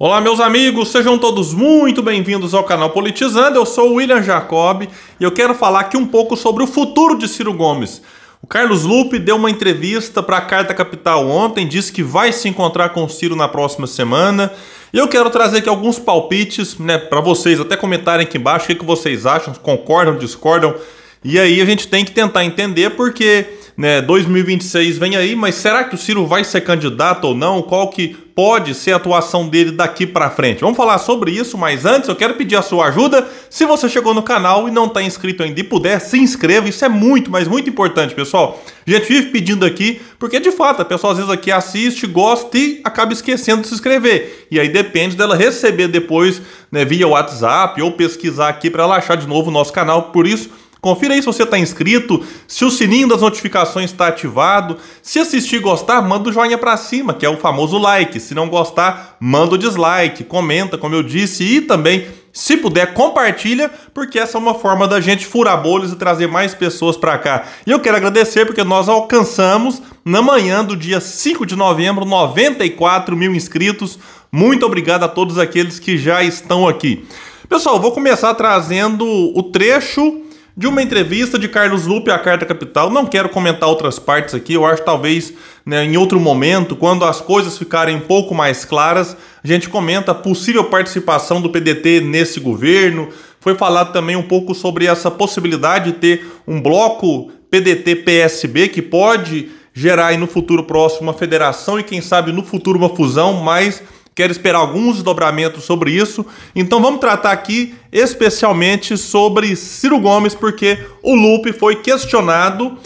Olá, meus amigos, sejam todos muito bem-vindos ao canal Politizando. Eu sou o William Jacob e eu quero falar aqui um pouco sobre o futuro de Ciro Gomes. O Carlos Lupe deu uma entrevista para a Carta Capital ontem, disse que vai se encontrar com o Ciro na próxima semana. E eu quero trazer aqui alguns palpites, para vocês até comentarem aqui embaixo o que vocês acham, concordam, discordam. E aí a gente tem que tentar entender porque 2026 vem aí, mas será que o Ciro vai ser candidato ou não? Qual que pode ser a atuação dele daqui para frente? Vamos falar sobre isso, mas antes eu quero pedir a sua ajuda. Se você chegou no canal e não está inscrito ainda e puder, se inscreva. Isso é muito, mas muito importante, pessoal. A gente vive pedindo aqui, porque de fato a pessoa às vezes aqui assiste, gosta e acaba esquecendo de se inscrever. E aí depende dela receber depois via WhatsApp ou pesquisar aqui para ela achar de novo o nosso canal. Por isso, confira aí se você está inscrito, se o sininho das notificações está ativado. Se assistir e gostar, manda o joinha para cima, que é o famoso like. Se não gostar, manda o dislike, comenta, como eu disse. E também, se puder, compartilha, porque essa é uma forma da gente furar bolhas e trazer mais pessoas para cá. E eu quero agradecer porque nós alcançamos, na manhã do dia 5 de novembro, 94 mil inscritos. Muito obrigado a todos aqueles que já estão aqui. Pessoal, vou começar trazendo o trecho de uma entrevista de Carlos Lupe à Carta Capital. Não quero comentar outras partes aqui, eu acho que talvez em outro momento, quando as coisas ficarem um pouco mais claras, a gente comenta a possível participação do PDT nesse governo. Foi falado também um pouco sobre essa possibilidade de ter um bloco PDT-PSB que pode gerar aí no futuro próximo uma federação e quem sabe no futuro uma fusão, mas quero esperar alguns desdobramentos sobre isso. Então vamos tratar aqui especialmente sobre Ciro Gomes, porque o Lupe foi questionado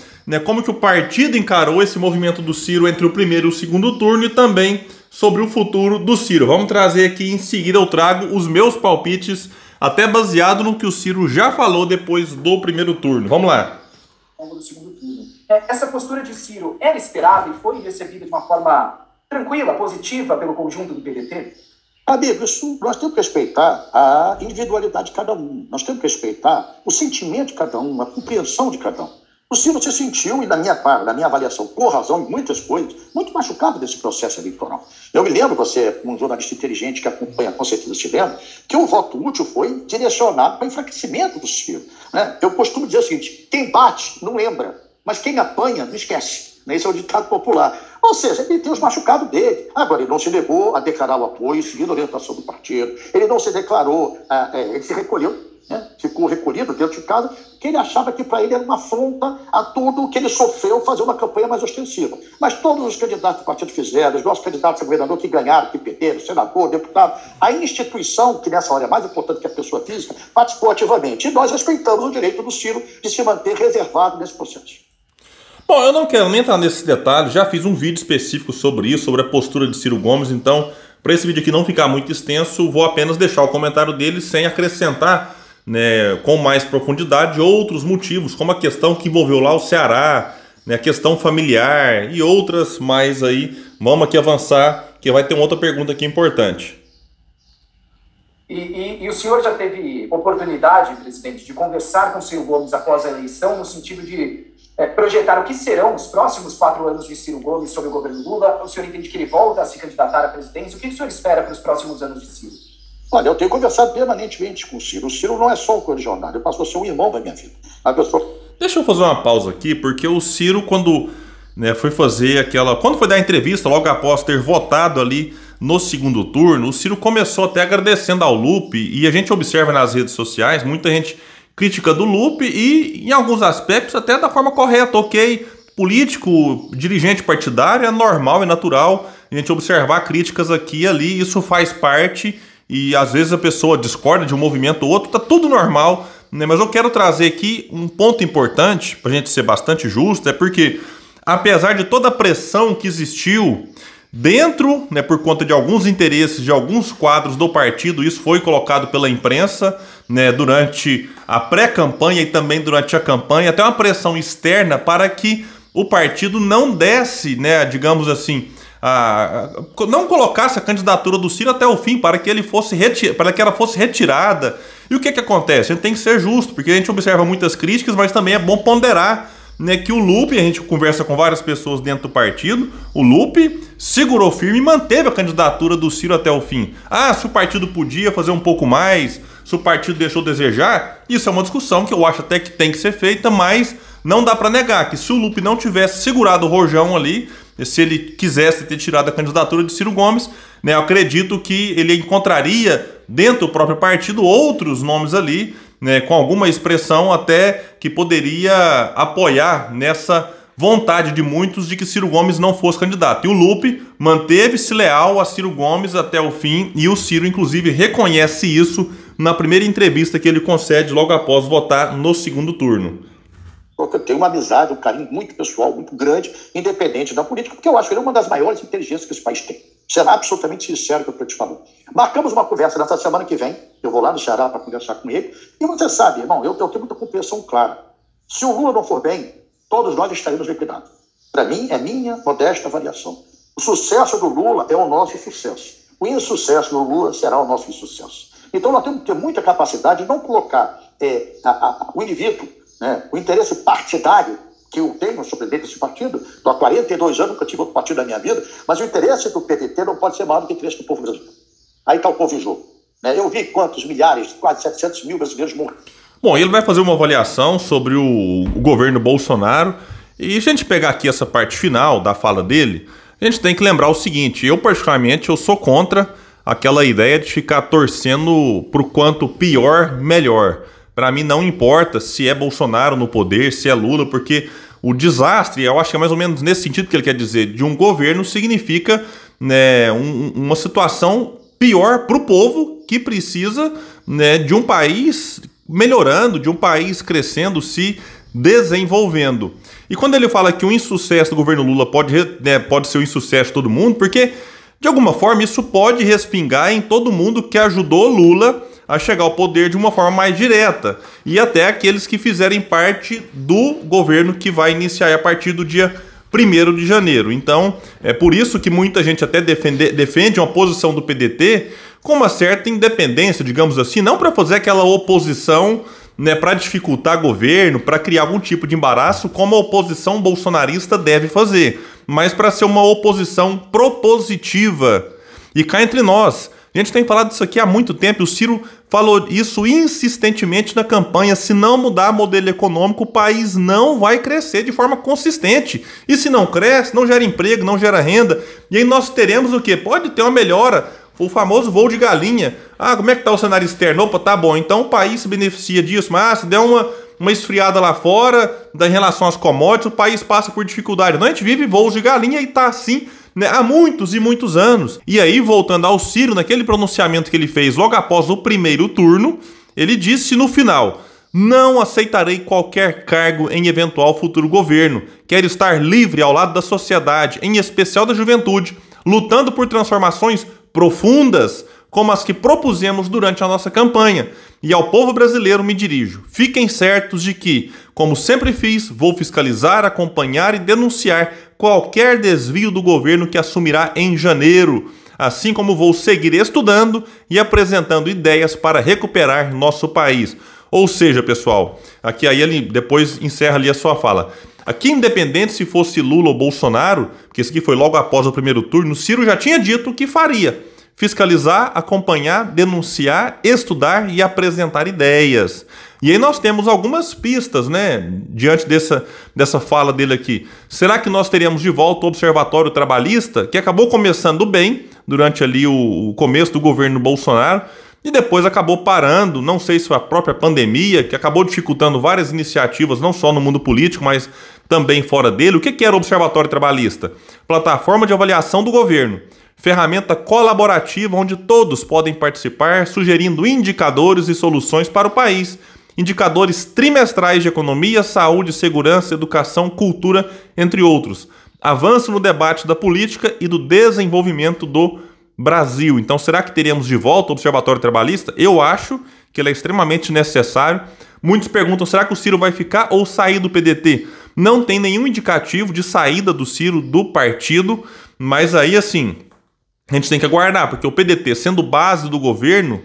como que o partido encarou esse movimento do Ciro entre o primeiro e o segundo turno e também sobre o futuro do Ciro. Vamos trazer aqui em seguida, eu trago os meus palpites, até baseado no que o Ciro já falou depois do primeiro turno. Vamos lá. Do segundo turno. Essa postura de Ciro era esperada e foi recebida de uma forma tranquila, positiva pelo conjunto do PDT? Amigo, nós temos que respeitar a individualidade de cada um. Nós temos que respeitar o sentimento de cada um, a compreensão de cada um. O Ciro se sentiu, e na minha avaliação, com razão em muitas coisas, muito machucado desse processo eleitoral. Eu me lembro, você, um jornalista inteligente que acompanha, com certeza se lembra, que o voto útil foi direcionado para o enfraquecimento do Ciro. Eu costumo dizer o seguinte: quem bate não lembra, mas quem apanha não esquece. Esse é o ditado popular. Ou seja, ele tem os machucados dele. Agora, ele não se negou a declarar o apoio, seguindo a orientação do partido. Ele não se declarou, ele se recolheu, ficou recolhido dentro de casa, porque ele achava que para ele era uma afronta a tudo o que ele sofreu fazer uma campanha mais ostensiva. Mas todos os candidatos do partido fizeram, os nossos candidatos a governador que ganharam, que perderam, senador, deputado, a instituição, que nessa hora é mais importante que a pessoa física, participou ativamente. E nós respeitamos o direito do Ciro de se manter reservado nesse processo. Bom, eu não quero nem entrar nesses detalhes, já fiz um vídeo específico sobre isso, sobre a postura de Ciro Gomes, então, para esse vídeo aqui não ficar muito extenso, vou apenas deixar o comentário dele sem acrescentar, com mais profundidade, outros motivos, como a questão que envolveu lá o Ceará, a questão familiar e outras mais aí. Vamos aqui avançar, que vai ter uma outra pergunta aqui importante. E o senhor já teve oportunidade, presidente, de conversar com o Ciro Gomes após a eleição, no sentido de projetar o que serão os próximos 4 anos de Ciro Gomes sob o governo Lula? O senhor entende que ele volta a se candidatar à presidência? O que o senhor espera para os próximos anos de Ciro? Olha, eu tenho conversado permanentemente com o Ciro. O Ciro não é só um coadjuvante, ele passou a ser um irmão da minha vida. Deixa eu fazer uma pausa aqui, porque o Ciro, quando foi fazer quando foi dar a entrevista, logo após ter votado ali no segundo turno, o Ciro começou até agradecendo ao Lupe, e a gente observa nas redes sociais, muita gente crítica do Lupe e, em alguns aspectos, até da forma correta. Ok, político, dirigente partidário, é normal, é natural a gente observar críticas aqui e ali, isso faz parte, e às vezes a pessoa discorda de um movimento ou outro, tá tudo normal, mas eu quero trazer aqui um ponto importante, pra gente ser bastante justo, é porque, apesar de toda a pressão que existiu dentro, por conta de alguns interesses de alguns quadros do partido, isso foi colocado pela imprensa, durante a pré-campanha e também durante a campanha, até uma pressão externa para que o partido não desse, digamos assim, não colocasse a candidatura do Ciro até o fim, para que ela fosse retirada. E o que acontece? A gente tem que ser justo, porque a gente observa muitas críticas, mas também é bom ponderar né, que o Lupe, a gente conversa com várias pessoas dentro do partido, o Lupe segurou firme e manteve a candidatura do Ciro até o fim. Se o partido podia fazer um pouco mais, se o partido deixou desejar, isso é uma discussão que eu acho até que tem que ser feita, mas não dá para negar que se o Lupe não tivesse segurado o rojão ali, se ele quisesse ter tirado a candidatura de Ciro Gomes, né, eu acredito que ele encontraria dentro do próprio partido outros nomes ali, né, com alguma expressão até que poderia apoiar nessa vontade de muitos de que Ciro Gomes não fosse candidato. E o Lupe manteve-se leal a Ciro Gomes até o fim, e o Ciro, inclusive, reconhece isso na primeira entrevista que ele concede logo após votar no segundo turno. Eu tenho uma amizade, um carinho muito pessoal, muito grande, independente da política, porque eu acho que ele é uma das maiores inteligências que esse país tem. Será absolutamente sincero que eu estou te falando. Marcamos uma conversa nessa semana que vem, eu vou lá no Ceará para conversar com ele, e você sabe, irmão, eu tenho muita compreensão clara. Se o Lula não for bem, todos nós estaremos liquidados. Para mim, é minha modesta avaliação. O sucesso do Lula é o nosso sucesso. O insucesso do Lula será o nosso insucesso. Então nós temos que ter muita capacidade de não colocar o indivíduo, né, o interesse partidário que eu tenho sobre dentro desse partido. Estou há 42 anos, nunca tive outro partido na minha vida, mas o interesse do PDT não pode ser maior do que o interesse do povo brasileiro. Aí está o povo em jogo. Né? Eu vi quantos milhares, quase 700 mil brasileiros mortos. Bom, ele vai fazer uma avaliação sobre o governo Bolsonaro, e se a gente pegar aqui essa parte final da fala dele, a gente tem que lembrar o seguinte: eu particularmente eu sou contra aquela ideia de ficar torcendo pro quanto pior, melhor. Para mim não importa se é Bolsonaro no poder, se é Lula, porque o desastre, eu acho que é mais ou menos nesse sentido que ele quer dizer, de um governo significa, né, uma situação pior para o povo que precisa, né, de um país melhorando, de um país crescendo, se desenvolvendo. E quando ele fala que o insucesso do governo Lula pode ser o insucesso de todo mundo, porque de alguma forma isso pode respingar em todo mundo que ajudou Lula a chegar ao poder de uma forma mais direta, e até aqueles que fizerem parte do governo que vai iniciar a partir do dia 1º de janeiro. Então, é por isso que muita gente até defende uma posição do PDT com uma certa independência, digamos assim, não para fazer aquela oposição, né, para dificultar governo, para criar algum tipo de embaraço, como a oposição bolsonarista deve fazer, mas para ser uma oposição propositiva. E cá entre nós, a gente tem falado isso aqui há muito tempo, o Ciro falou isso insistentemente na campanha: se não mudar o modelo econômico, o país não vai crescer de forma consistente. E se não cresce, não gera emprego, não gera renda. E aí nós teremos o quê? Pode ter uma melhora, o famoso voo de galinha. Como é que está o cenário externo? Opa, tá bom, então o país se beneficia disso, mas se der uma esfriada lá fora, em relação às commodities, o país passa por dificuldade. Não, a gente vive voos de galinha e está assim, né, há muitos e muitos anos. E aí, voltando ao Ciro, naquele pronunciamento que ele fez logo após o primeiro turno, ele disse no final: não aceitarei qualquer cargo em eventual futuro governo. Quero estar livre ao lado da sociedade, em especial da juventude, lutando por transformações profundas como as que propusemos durante a nossa campanha. E ao povo brasileiro me dirijo: fiquem certos de que, como sempre fiz, vou fiscalizar, acompanhar e denunciar qualquer desvio do governo que assumirá em janeiro, assim como vou seguir estudando e apresentando ideias para recuperar nosso país. Ou seja, pessoal, aqui aí ele depois encerra ali a sua fala. Aqui, independente se fosse Lula ou Bolsonaro, porque isso aqui foi logo após o primeiro turno, Ciro já tinha dito o que faria: fiscalizar, acompanhar, denunciar, estudar e apresentar ideias. E aí nós temos algumas pistas, né, diante dessa fala dele aqui. Será que nós teríamos de volta o Observatório Trabalhista, que acabou começando bem durante ali o começo do governo Bolsonaro, e depois acabou parando? Não sei se foi a própria pandemia, que acabou dificultando várias iniciativas, não só no mundo político, mas também fora dele. O que era o Observatório Trabalhista? Plataforma de avaliação do governo. Ferramenta colaborativa onde todos podem participar, sugerindo indicadores e soluções para o país. Indicadores trimestrais de economia, saúde, segurança, educação, cultura, entre outros. Avanço no debate da política e do desenvolvimento do Brasil. Então, será que teremos de volta o Observatório Trabalhista? Eu acho que ele é extremamente necessário. Muitos perguntam: será que o Ciro vai ficar ou sair do PDT? Não tem nenhum indicativo de saída do Ciro do partido, mas aí, assim, a gente tem que aguardar, porque o PDT, sendo base do governo,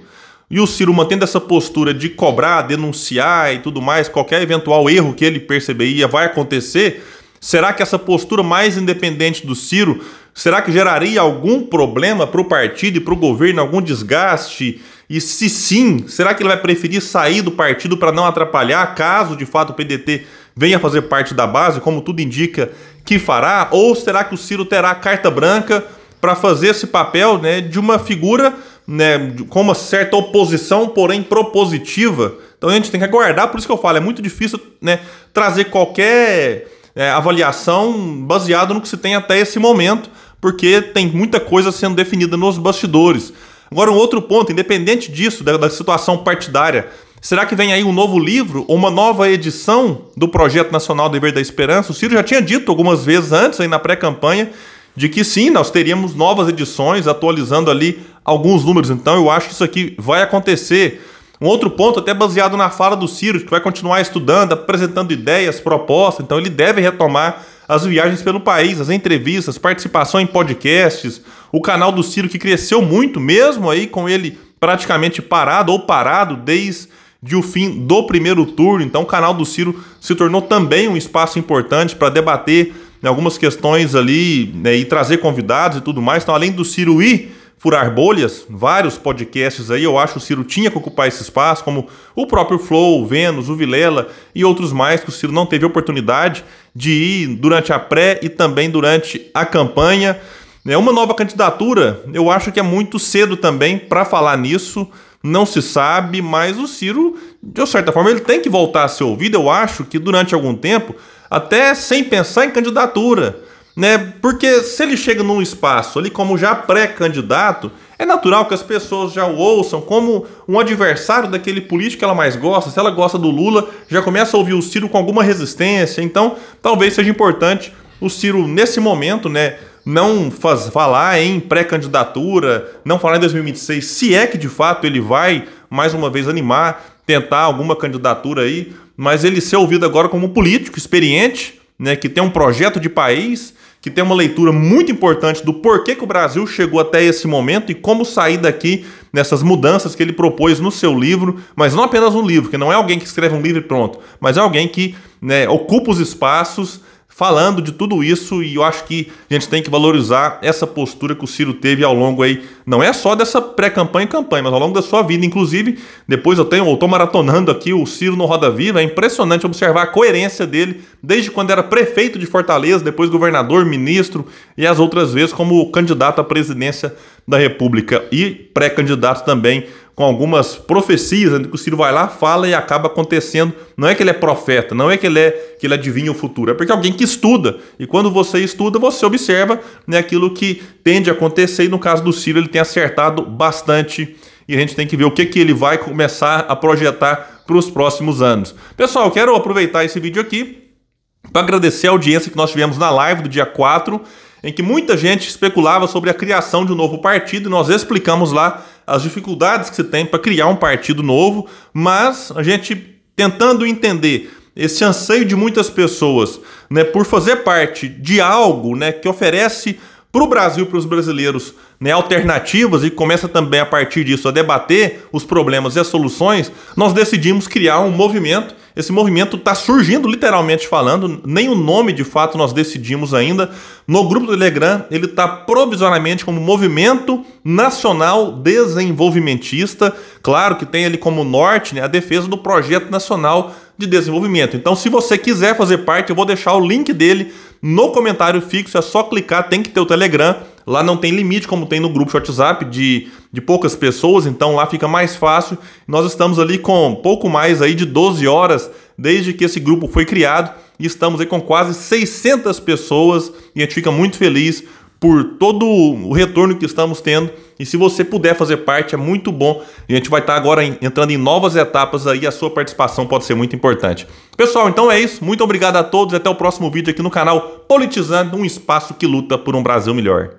e o Ciro mantendo essa postura de cobrar, denunciar e tudo mais, qualquer eventual erro que ele perceberia vai acontecer, será que essa postura mais independente do Ciro, será que geraria algum problema para o partido e para o governo, algum desgaste? E se sim, será que ele vai preferir sair do partido para não atrapalhar, caso de fato o PDT venha fazer parte da base, como tudo indica que fará? Ou será que o Ciro terá carta branca para fazer esse papel, né, de uma figura, né, com uma certa oposição, porém propositiva? Então a gente tem que aguardar, por isso que eu falo, é muito difícil, né, trazer qualquer avaliação baseada no que se tem até esse momento, porque tem muita coisa sendo definida nos bastidores. Agora, um outro ponto, independente disso, da situação partidária, será que vem aí um novo livro ou uma nova edição do Projeto Nacional Dever da Esperança? O Ciro já tinha dito algumas vezes antes, aí na pré-campanha, de que sim, nós teríamos novas edições, atualizando ali alguns números. Então eu acho que isso aqui vai acontecer. Um outro ponto, até baseado na fala do Ciro, que vai continuar estudando, apresentando ideias, propostas. Então ele deve retomar as viagens pelo país, as entrevistas, participação em podcasts, o canal do Ciro que cresceu muito, mesmo aí com ele praticamente parado ou parado desde o fim do primeiro turno. Então o canal do Ciro se tornou também um espaço importante para debater, né, algumas questões ali, né, e trazer convidados e tudo mais. Então, além do Ciro ir furar bolhas, vários podcasts aí, eu acho que o Ciro tinha que ocupar esse espaço, como o próprio Flow, o Vênus, o Vilela e outros mais, que o Ciro não teve oportunidade de ir durante a pré e também durante a campanha. Uma nova candidatura, eu acho que é muito cedo também para falar nisso, não se sabe, mas o Ciro, de certa forma, ele tem que voltar a ser ouvido, eu acho que durante algum tempo, até sem pensar em candidatura, né? Porque se ele chega num espaço ali como já pré-candidato, é natural que as pessoas já o ouçam como um adversário daquele político que ela mais gosta. Se ela gosta do Lula, já começa a ouvir o Ciro com alguma resistência. Então, talvez seja importante o Ciro, nesse momento, né, não falar em pré-candidatura, não falar em 2026, se é que de fato ele vai, mais uma vez, animar, tentar alguma candidatura aí, mas ele ser ouvido agora como um político experiente, né, que tem um projeto de país, que tem uma leitura muito importante do porquê que o Brasil chegou até esse momento e como sair daqui nessas mudanças que ele propôs no seu livro, mas não apenas um livro, que não é alguém que escreve um livro e pronto, mas é alguém que, né, ocupa os espaços falando de tudo isso, e eu acho que a gente tem que valorizar essa postura que o Ciro teve ao longo aí, não é só dessa pré-campanha e campanha, mas ao longo da sua vida. Inclusive, depois eu tô maratonando aqui o Ciro no Roda Viva, é impressionante observar a coerência dele, desde quando era prefeito de Fortaleza, depois governador, ministro, e as outras vezes como candidato à presidência da República, e pré-candidato também, com algumas profecias, que o Ciro vai lá, fala e acaba acontecendo. Não é que ele é profeta, não é que ele adivinha o futuro, é porque é alguém que estuda, e quando você estuda, você observa, né, aquilo que tende a acontecer, e no caso do Ciro ele tem acertado bastante, e a gente tem que ver o que ele vai começar a projetar para os próximos anos. Pessoal, eu quero aproveitar esse vídeo aqui para agradecer a audiência que nós tivemos na live do dia 4, em que muita gente especulava sobre a criação de um novo partido, e nós explicamos lá as dificuldades que se tem para criar um partido novo, mas a gente tentando entender esse anseio de muitas pessoas, né, por fazer parte de algo, né, que oferece para o Brasil, para os brasileiros, né, alternativas, e começa também a partir disso a debater os problemas e as soluções, nós decidimos criar um movimento. Esse movimento está surgindo, literalmente falando, nem o nome de fato nós decidimos ainda. No grupo do Telegram ele está provisoriamente como Movimento Nacional Desenvolvimentista, claro que tem ali como norte, né, a defesa do Projeto Nacional de Desenvolvimento. Então, se você quiser fazer parte, eu vou deixar o link dele no comentário fixo, é só clicar, tem que ter o Telegram, lá não tem limite como tem no grupo de WhatsApp de poucas pessoas, então lá fica mais fácil. Nós estamos ali com pouco mais aí de 12 horas desde que esse grupo foi criado, e estamos aí com quase 600 pessoas, e a gente fica muito feliz por todo o retorno que estamos tendo, e se você puder fazer parte é muito bom. A gente vai estar agora entrando em novas etapas aí, a sua participação pode ser muito importante. Pessoal, então é isso, muito obrigado a todos, até o próximo vídeo aqui no canal Politizando, um espaço que luta por um Brasil melhor.